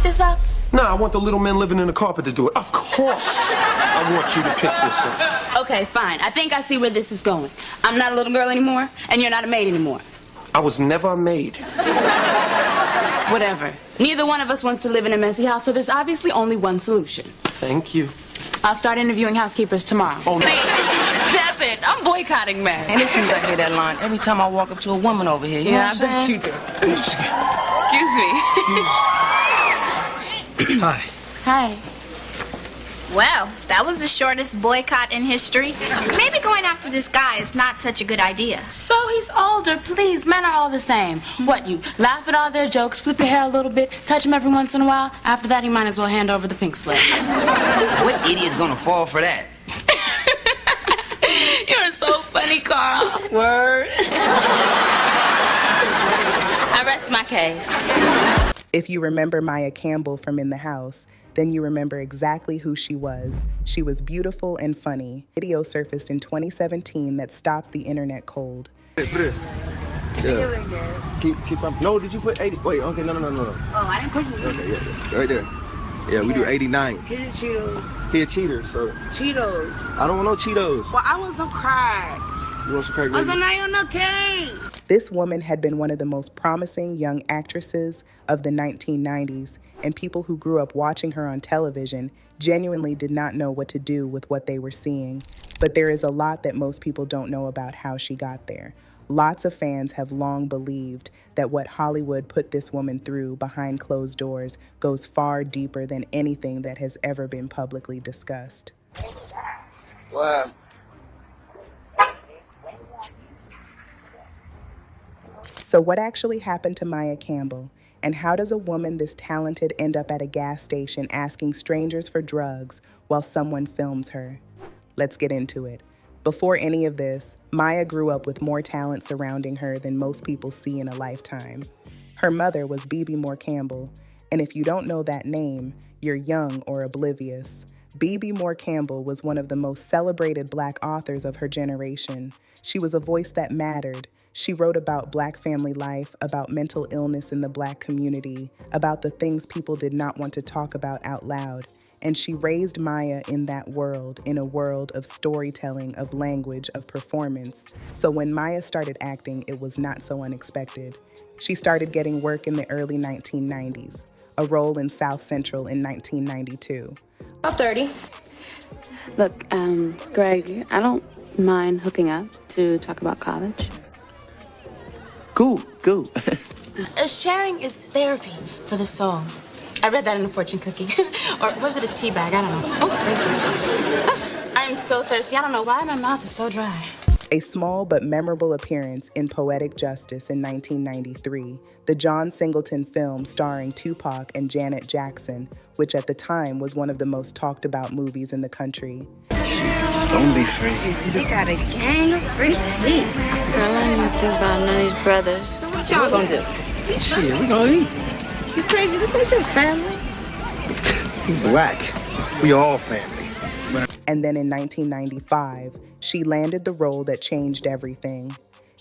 this up? Nah, I want the little man living in the carpet to do it. Of course I want you to pick this up. Okay, fine. I think I see where this is going. I'm not a little girl anymore, and you're not a maid anymore. I was never a maid. Whatever. Neither one of us wants to live in a messy house, so there's obviously only one solution. Thank you. I'll start interviewing housekeepers tomorrow. Oh, no. See? That's it. I'm boycotting men. And it seems I hear that line every time I walk up to a woman over here. You know what I'm saying? You do. Excuse me. Hi. Hi. Well, that was the shortest boycott in history. Maybe going after this guy is not such a good idea. So he's older, please. Men are all the same. What, you laugh at all their jokes, flip your hair a little bit, touch him every once in a while? After that, you might as well hand over the pink slip. What idiot's gonna fall for that? You're so funny, Carl. Word. I rest my case. If you remember Maya Campbell from In the House, then you remember exactly who she was. She was beautiful and funny. Video surfaced in 2017 that stopped the internet cold. Yeah. Keep up. No, did you put 80? Wait, okay, no. Oh, I didn't push it. Okay, yeah. Right there. Yeah, we do 89. Here's a Cheetos. He a cheater, so. Cheetos. I don't want no Cheetos. Well, I want some crack. You want some crack, I baby? said, I want no cake. This woman had been one of the most promising young actresses of the 1990s, and people who grew up watching her on television genuinely did not know what to do with what they were seeing. But there is a lot that most people don't know about how she got there. Lots of fans have long believed that what Hollywood put this woman through behind closed doors goes far deeper than anything that has ever been publicly discussed. Wow. So what actually happened to Maya Campbell? And how does a woman this talented end up at a gas station asking strangers for drugs while someone films her? Let's get into it. Before any of this, Maya grew up with more talent surrounding her than most people see in a lifetime. Her mother was Bebe Moore Campbell, and if you don't know that name, you're young or oblivious. Bebe Moore Campbell was one of the most celebrated Black authors of her generation. She was a voice that mattered. She wrote about Black family life, about mental illness in the Black community, about the things people did not want to talk about out loud. And she raised Maya in that world, in a world of storytelling, of language, of performance. So when Maya started acting, it was not so unexpected. She started getting work in the early 1990s, a role in South Central in 1992. About 30. Look, Greg, I don't mind hooking up to talk about college. Cool. Sharing is therapy for the soul. I read that in a fortune cookie. Or was it a tea bag? I don't know. Oh, thank you. I'm so thirsty. I don't know why my mouth is so dry. A small but memorable appearance in Poetic Justice in 1993, the John Singleton film starring Tupac and Janet Jackson, which at the time was one of the most talked about movies in the country. Don't be free. They got a gang of free tea. Girl, I didn't think about none of these brothers. So what y'all gonna do? Shit, we gonna eat. You crazy? This ain't your family. We Black. We all family. And then in 1995, she landed the role that changed everything.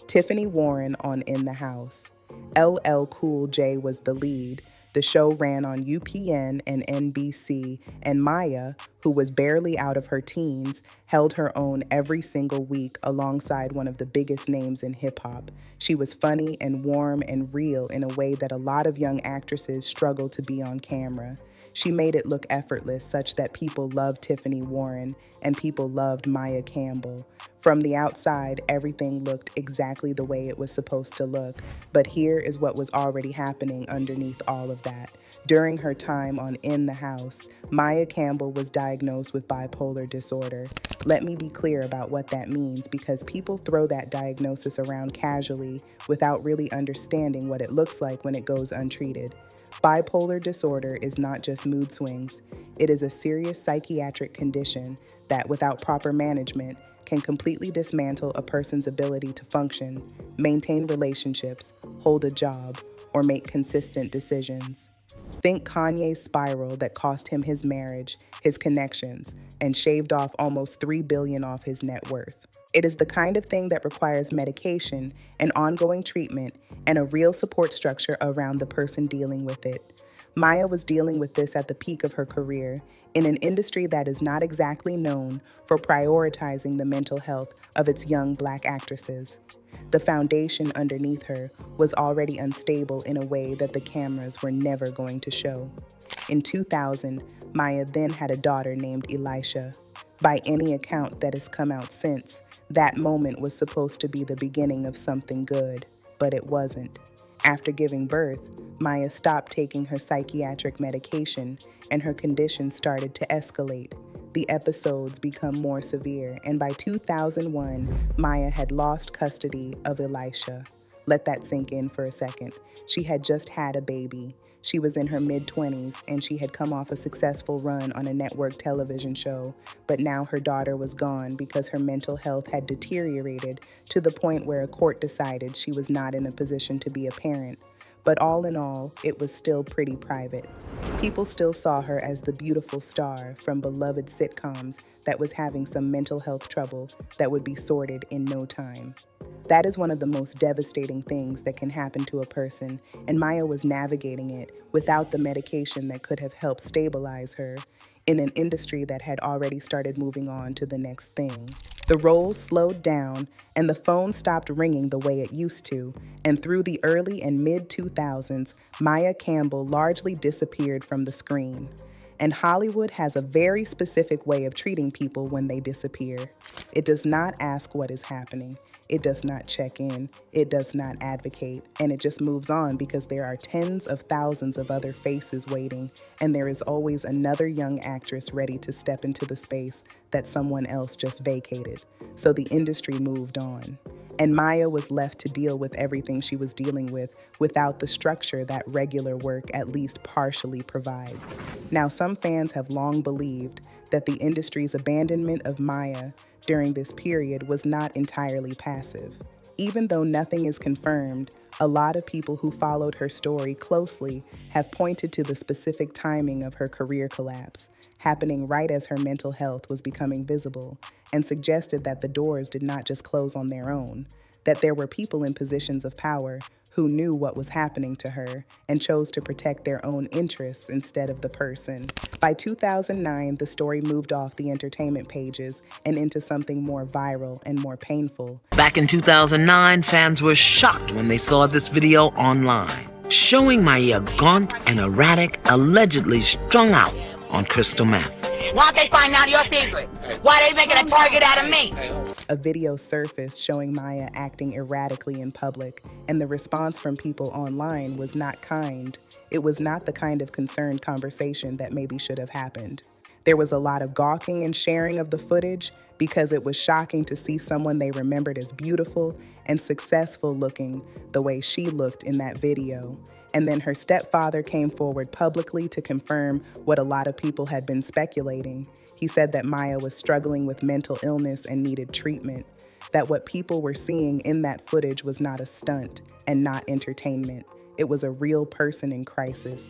Tiffany Warren on In the House. LL Cool J was the lead. The show ran on UPN and NBC, and Maya, who was barely out of her teens, held her own every single week alongside one of the biggest names in hip-hop. She was funny and warm and real in a way that a lot of young actresses struggle to be on camera. She made it look effortless, such that people loved Tiffany Warren and people loved Maya Campbell. From the outside, everything looked exactly the way it was supposed to look, but here is what was already happening underneath all of that. During her time on In the House, Maya Campbell was diagnosed with bipolar disorder. Let me be clear about what that means, because people throw that diagnosis around casually without really understanding what it looks like when it goes untreated. Bipolar disorder is not just mood swings. It is a serious psychiatric condition that, without proper management, can completely dismantle a person's ability to function, maintain relationships, hold a job, or make consistent decisions. Think Kanye's spiral that cost him his marriage, his connections, and shaved off almost $3 billion off his net worth. It is the kind of thing that requires medication and ongoing treatment and a real support structure around the person dealing with it. Maya was dealing with this at the peak of her career in an industry that is not exactly known for prioritizing the mental health of its young Black actresses. The foundation underneath her was already unstable in a way that the cameras were never going to show. In 2000, Maya then had a daughter named Elisha. By any account that has come out since, that moment was supposed to be the beginning of something good, but it wasn't. After giving birth, Maya stopped taking her psychiatric medication and her condition started to escalate. The episodes become more severe, and by 2001, Maya had lost custody of Elisha. Let that sink in for a second. She had just had a baby. She was in her mid-20s, and she had come off a successful run on a network television show, but now her daughter was gone because her mental health had deteriorated to the point where a court decided she was not in a position to be a parent. But all in all, it was still pretty private. People still saw her as the beautiful star from beloved sitcoms that was having some mental health trouble that would be sorted in no time. That is one of the most devastating things that can happen to a person, and Maya was navigating it without the medication that could have helped stabilize her in an industry that had already started moving on to the next thing. The roles slowed down, and the phone stopped ringing the way it used to, and through the early and mid-2000s, Maya Campbell largely disappeared from the screen. And Hollywood has a very specific way of treating people when they disappear. It does not ask what is happening. It does not check in. It does not advocate. And it just moves on because there are tens of thousands of other faces waiting, and there is always another young actress ready to step into the space that someone else just vacated. So the industry moved on. And Maya was left to deal with everything she was dealing with without the structure that regular work at least partially provides. Now, some fans have long believed that the industry's abandonment of Maya during this period was not entirely passive. Even though nothing is confirmed, a lot of people who followed her story closely have pointed to the specific timing of her career collapse, happening right as her mental health was becoming visible, and suggested that the doors did not just close on their own, that there were people in positions of power who knew what was happening to her and chose to protect their own interests instead of the person. By 2009, the story moved off the entertainment pages and into something more viral and more painful. Back in 2009, fans were shocked when they saw this video online, showing Maya gaunt and erratic, allegedly strung out on crystal meth. Why they find out your secret? Why they making a target out of me? A video surfaced showing Maya acting erratically in public, and the response from people online was not kind. It was not the kind of concerned conversation that maybe should have happened. There was a lot of gawking and sharing of the footage because it was shocking to see someone they remembered as beautiful and successful looking the way she looked in that video. And then her stepfather came forward publicly to confirm what a lot of people had been speculating. He said that Maya was struggling with mental illness and needed treatment, that what people were seeing in that footage was not a stunt and not entertainment. It was a real person in crisis.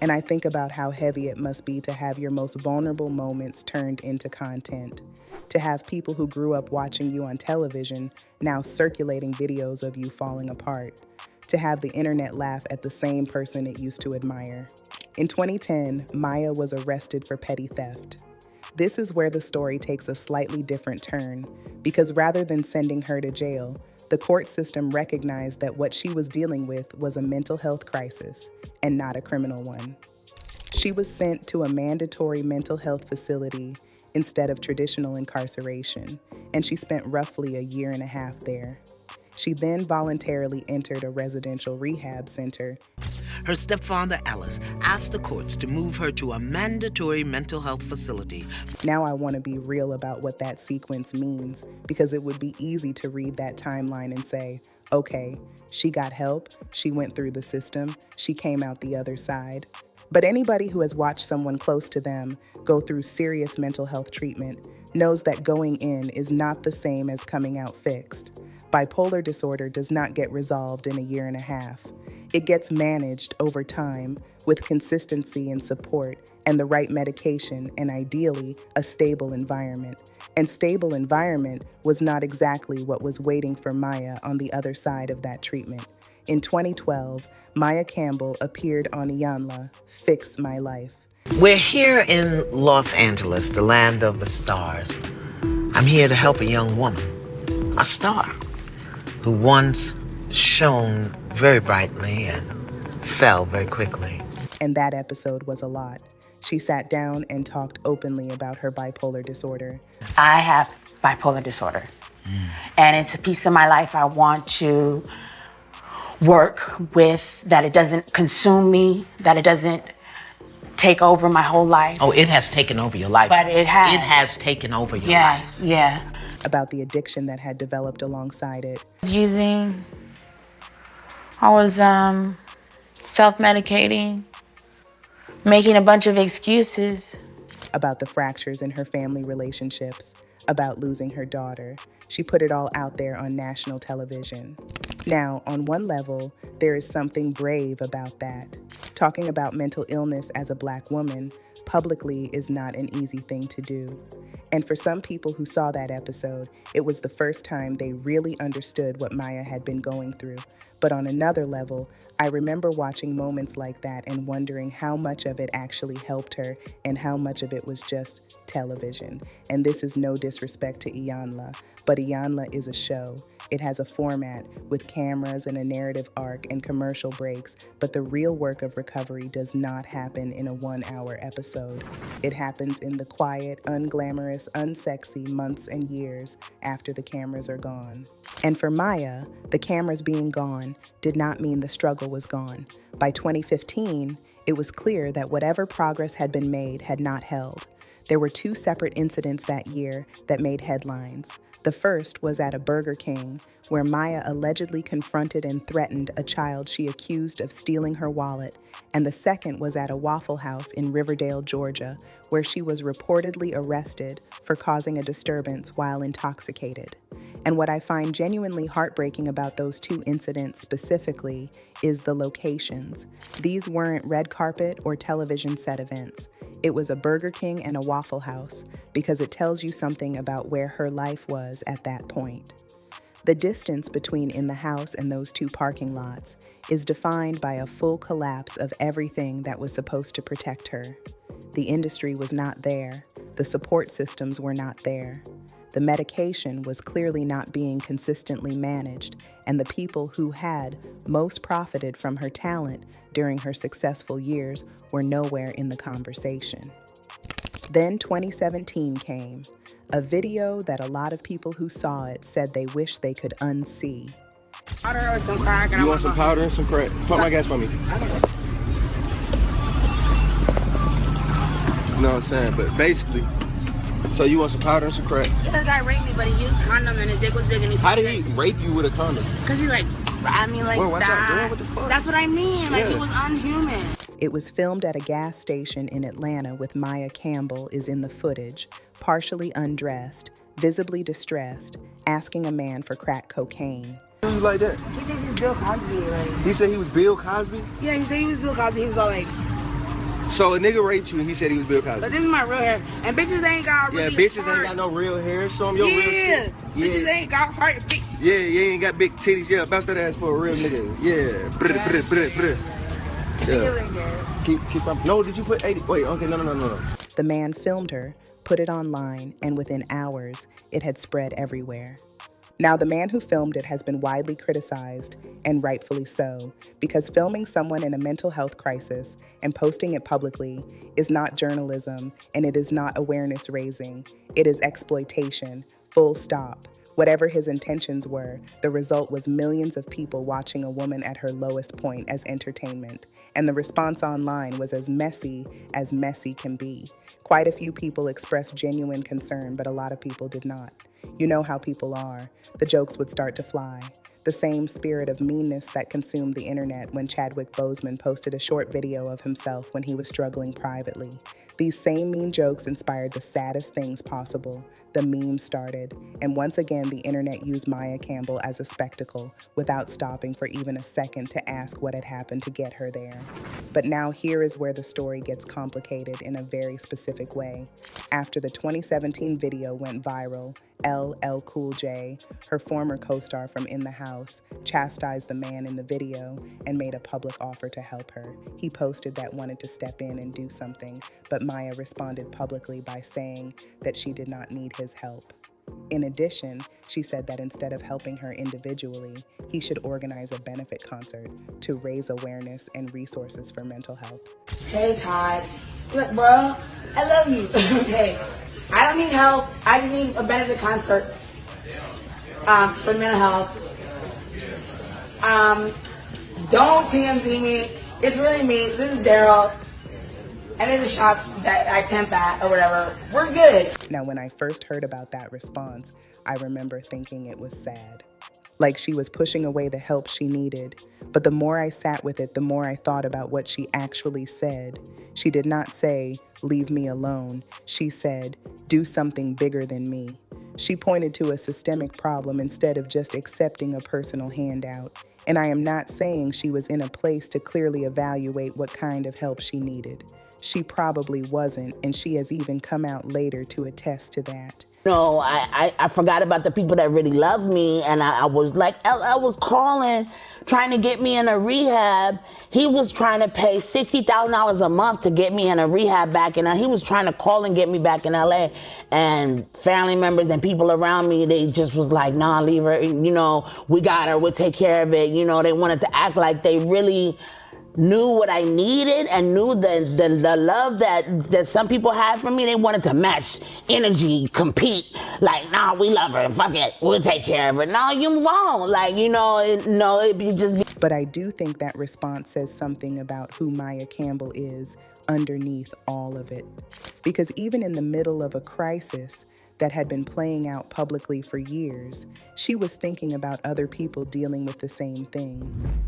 And I think about how heavy it must be to have your most vulnerable moments turned into content, to have people who grew up watching you on television now circulating videos of you falling apart, to have the internet laugh at the same person it used to admire. In 2010, Maya was arrested for petty theft. This is where the story takes a slightly different turn, because rather than sending her to jail, the court system recognized that what she was dealing with was a mental health crisis and not a criminal one. She was sent to a mandatory mental health facility instead of traditional incarceration, and she spent roughly a year and a half there. She then voluntarily entered a residential rehab center. Her stepfather, Alice, asked the courts to move her to a mandatory mental health facility. Now I want to be real about what that sequence means, because it would be easy to read that timeline and say, okay, she got help, she went through the system, she came out the other side. But anybody who has watched someone close to them go through serious mental health treatment knows that going in is not the same as coming out fixed. Bipolar disorder does not get resolved in a year and a half. It gets managed over time with consistency and support and the right medication and ideally a stable environment. And stable environment was not exactly what was waiting for Maya on the other side of that treatment. In 2012, Maya Campbell appeared on Iyanla, Fix My Life. We're here in Los Angeles, the land of the stars. I'm here to help a young woman, a star, who once shone very brightly and fell very quickly. And that episode was a lot. She sat down and talked openly about her bipolar disorder. I have bipolar disorder, and it's a piece of my life I want to work with, that it doesn't consume me, that it doesn't take over my whole life. Oh, it has taken over your life. But it has. It has taken over your life. Yeah. About the addiction that had developed alongside it. I was self-medicating, making a bunch of excuses. About the fractures in her family relationships. About losing her daughter. She put it all out there on national television. Now, on one level, there is something brave about that. Talking about mental illness as a Black woman publicly is not an easy thing to do. And for some people who saw that episode, it was the first time they really understood what Maya had been going through. But on another level, I remember watching moments like that and wondering how much of it actually helped her and how much of it was just television. And this is no disrespect to Iyanla, but Iyanla is a show. It has a format with cameras and a narrative arc and commercial breaks, but the real work of recovery does not happen in a 1-hour episode. It happens in the quiet, unglamorous, unsexy months and years after the cameras are gone. And for Maya, the cameras being gone did not mean the struggle was gone. By 2015, it was clear that whatever progress had been made had not held. There were 2 separate incidents that year that made headlines. The first was at a Burger King, where Maya allegedly confronted and threatened a child she accused of stealing her wallet, and the second was at a Waffle House in Riverdale, Georgia, where she was reportedly arrested for causing a disturbance while intoxicated. And what I find genuinely heartbreaking about those 2 incidents specifically is the locations. These weren't red carpet or television set events. It was a Burger King and a Waffle House, because it tells you something about where her life was at that point. The distance between in the house and those 2 parking lots is defined by a full collapse of everything that was supposed to protect her. The industry was not there. The support systems were not there. The medication was clearly not being consistently managed, and the people who had most profited from her talent during her successful years were nowhere in the conversation. Then 2017 came, a video that a lot of people who saw it said they wish they could unsee. Powder or some crack? You want some powder and some crack? Pump my gas for me. You know what I'm saying? But basically, so you want some powder and some crack? This guy raped me, but he used condom and his dick was big and he... How did he rape you with a condom? Because he like, I mean like Whoa, watch that. out, girl, what the fuck? That's what I mean, like Yeah. he was unhuman. It was filmed at a gas station in Atlanta with Maya Campbell is in the footage, partially undressed, visibly distressed, asking a man for crack cocaine. He was like that. He thinks he's Bill Cosby, like... He said he was Bill Cosby? Yeah, he said he was Bill Cosby, he was all like... So a nigga raped you and he said he was Bill Cosby? But this is my real hair. And bitches ain't got really bitches heart. ain't got no real hair. Show them your real shit. Bitches ain't got heart. Big. Yeah, you ain't got big titties. Yeah, bounce that ass for a real nigga. Yeah. Brr, brr, brr, brr. Yeah. Keep up. No, did you put 80? Wait, okay, no. The man filmed her, put it online, and within hours, it had spread everywhere. Now, the man who filmed it has been widely criticized, and rightfully so, because filming someone in a mental health crisis and posting it publicly is not journalism, and it is not awareness raising. It is exploitation, full stop. Whatever his intentions were, the result was millions of people watching a woman at her lowest point as entertainment, and the response online was as messy can be. Quite a few people expressed genuine concern, but a lot of people did not. You know how people are. The jokes would start to fly. The same spirit of meanness that consumed the internet when Chadwick Boseman posted a short video of himself when he was struggling privately. These same mean jokes inspired the saddest things possible. The memes started, and once again the internet used Maya Campbell as a spectacle without stopping for even a second to ask what had happened to get her there. But now here is where the story gets complicated in a very specific way. After the 2017 video went viral, LL Cool J, her former co-star from In the House, chastised the man in the video and made a public offer to help her. He posted that wanted to step in and do something, but Maya responded publicly by saying that she did not need his help. In addition, she said that instead of helping her individually, he should organize a benefit concert to raise awareness and resources for mental health. Hey, Todd. Look, bro, I love you. Okay. I don't need help. I just need a benefit concert for mental health. Don't TMZ me. It's really me. This is Daryl. And it's a shop that I temp at or whatever. We're good. Now, when I first heard about that response, I remember thinking it was sad. Like she was pushing away the help she needed. But the more I sat with it, the more I thought about what she actually said. She did not say, "Leave me alone." She said, "Do something bigger than me." She pointed to a systemic problem instead of just accepting a personal handout. And I am not saying she was in a place to clearly evaluate what kind of help she needed. She probably wasn't, and she has even come out later to attest to that. No, I forgot about the people that really love me, and I was like, I was calling, trying to get me in a rehab. He was trying to pay $60,000 a month to get me in a rehab back in. He was trying to call and get me back in LA, and family members and people around me, they just was like, nah, leave her. You know, we got her. We'll take care of it. You know, they wanted to act like they really knew what I needed and knew the love that some people had for me. They wanted to match energy, compete. Like, nah, we love her. Fuck it. We'll take care of her. No, you won't. Like, you know, it'd be just... But I do think that response says something about who Maya Campbell is underneath all of it. Because even in the middle of a crisis that had been playing out publicly for years, she was thinking about other people dealing with the same thing.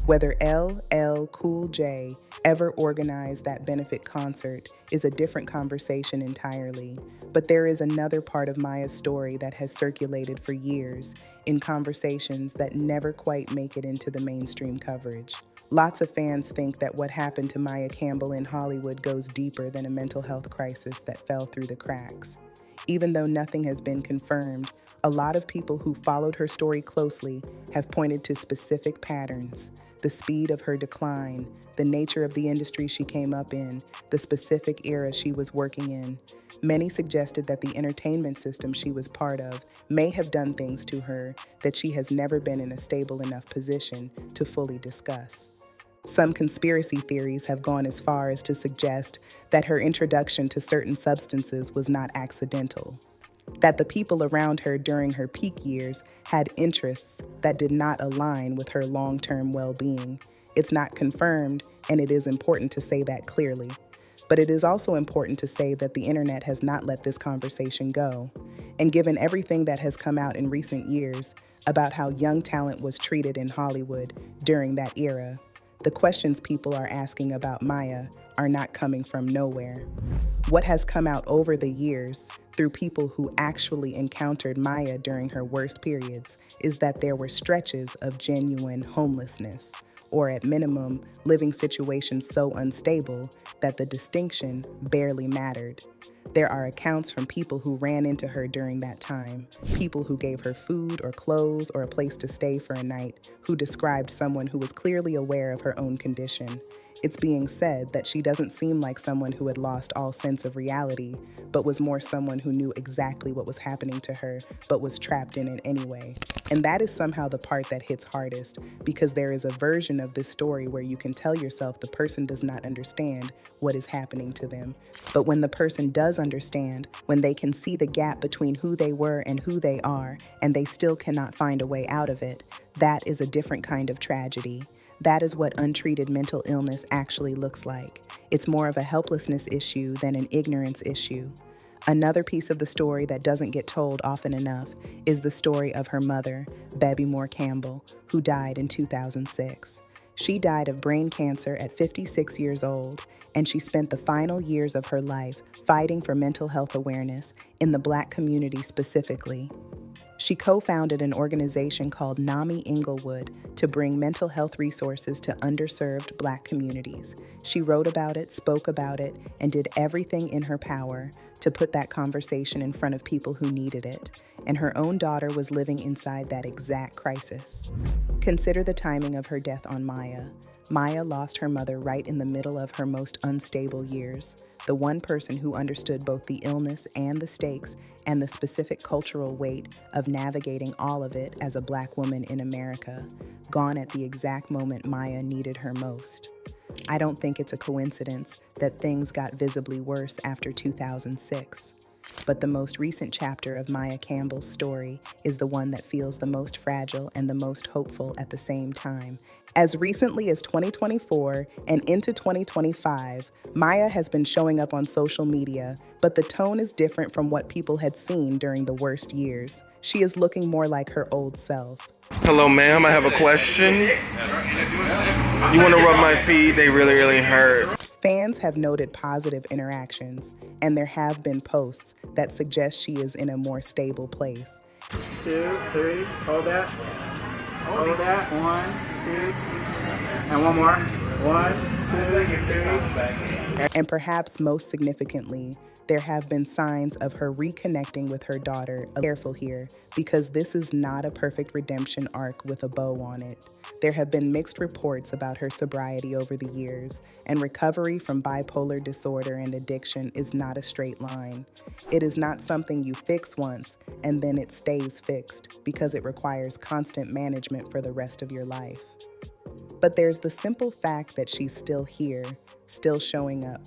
Whether LL Cool J ever organized that benefit concert is a different conversation entirely, but there is another part of Maya's story that has circulated for years in conversations that never quite make it into the mainstream coverage. Lots of fans think that what happened to Maya Campbell in Hollywood goes deeper than a mental health crisis that fell through the cracks. Even though nothing has been confirmed, a lot of people who followed her story closely have pointed to specific patterns: the speed of her decline, the nature of the industry she came up in, the specific era she was working in. Many suggested that the entertainment system she was part of may have done things to her that she has never been in a stable enough position to fully discuss. Some conspiracy theories have gone as far as to suggest that her introduction to certain substances was not accidental, that the people around her during her peak years had interests that did not align with her long-term well-being. It's not confirmed, and it is important to say that clearly. But it is also important to say that the internet has not let this conversation go. And given everything that has come out in recent years about how young talent was treated in Hollywood during that era, the questions people are asking about Maya are not coming from nowhere. What has come out over the years through people who actually encountered Maya during her worst periods is that there were stretches of genuine homelessness, or at minimum, living situations so unstable that the distinction barely mattered. There are accounts from people who ran into her during that time, people who gave her food or clothes or a place to stay for a night, who described someone who was clearly aware of her own condition. It's being said that she doesn't seem like someone who had lost all sense of reality, but was more someone who knew exactly what was happening to her, but was trapped in it anyway. And that is somehow the part that hits hardest, because there is a version of this story where you can tell yourself the person does not understand what is happening to them. But when the person does understand, when they can see the gap between who they were and who they are, and they still cannot find a way out of it, that is a different kind of tragedy. That is what untreated mental illness actually looks like. It's more of a helplessness issue than an ignorance issue. Another piece of the story that doesn't get told often enough is the story of her mother, Bebby Moore Campbell, who died in 2006. She died of brain cancer at 56 years old, and she spent the final years of her life fighting for mental health awareness in the Black community specifically. She co-founded an organization called NAMI Inglewood to bring mental health resources to underserved Black communities. She wrote about it, spoke about it, and did everything in her power to put that conversation in front of people who needed it, and her own daughter was living inside that exact crisis. Consider the timing of her death on Maya. Maya lost her mother right in the middle of her most unstable years, the one person who understood both the illness and the stakes and the specific cultural weight of navigating all of it as a Black woman in America, gone at the exact moment Maya needed her most. I don't think it's a coincidence that things got visibly worse after 2006. But the most recent chapter of Maya Campbell's story is the one that feels the most fragile and the most hopeful at the same time. As recently as 2024 and into 2025, Maya has been showing up on social media, but the tone is different from what people had seen during the worst years. She is looking more like her old self. Hello, ma'am. I have a question. You want to rub my feet? They really, really hurt. Fans have noted positive interactions, and there have been posts that suggest she is in a more stable place. 2, 3, hold that. Hold that. 1, 2, and one more. 1, 2, 3. And perhaps most significantly, there have been signs of her reconnecting with her daughter. Careful here, because this is not a perfect redemption arc with a bow on it. There have been mixed reports about her sobriety over the years, and recovery from bipolar disorder and addiction is not a straight line. It is not something you fix once and then it stays fixed, because it requires constant management for the rest of your life. But there's the simple fact that she's still here, still showing up.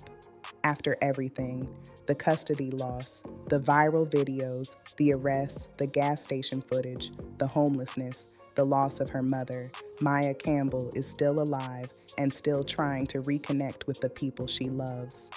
After everything, the custody loss, the viral videos, the arrests, the gas station footage, the homelessness, the loss of her mother, Maya Campbell is still alive and still trying to reconnect with the people she loves.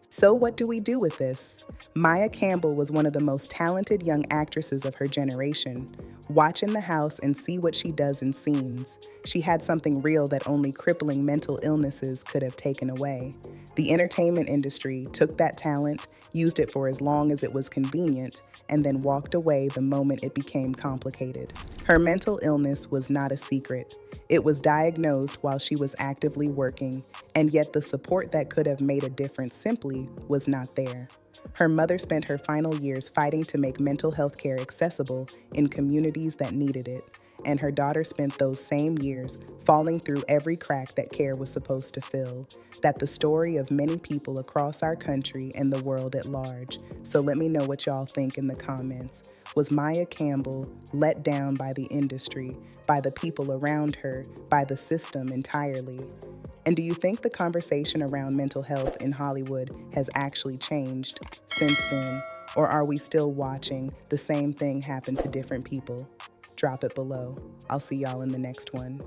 So what do we do with this? Maya Campbell was one of the most talented young actresses of her generation. Watch in the house and see what she does in scenes. She had something real that only crippling mental illnesses could have taken away. The entertainment industry took that talent, used it for as long as it was convenient, and then walked away the moment it became complicated. Her mental illness was not a secret. It was diagnosed while she was actively working, and yet the support that could have made a difference simply was not there. Her mother spent her final years fighting to make mental health care accessible in communities that needed it, and her daughter spent those same years falling through every crack that care was supposed to fill. That's the story of many people across our country and the world at large. So let me know what y'all think in the comments. Was Maya Campbell let down by the industry, by the people around her, by the system entirely? And do you think the conversation around mental health in Hollywood has actually changed since then? Or are we still watching the same thing happen to different people? Drop it below. I'll see y'all in the next one.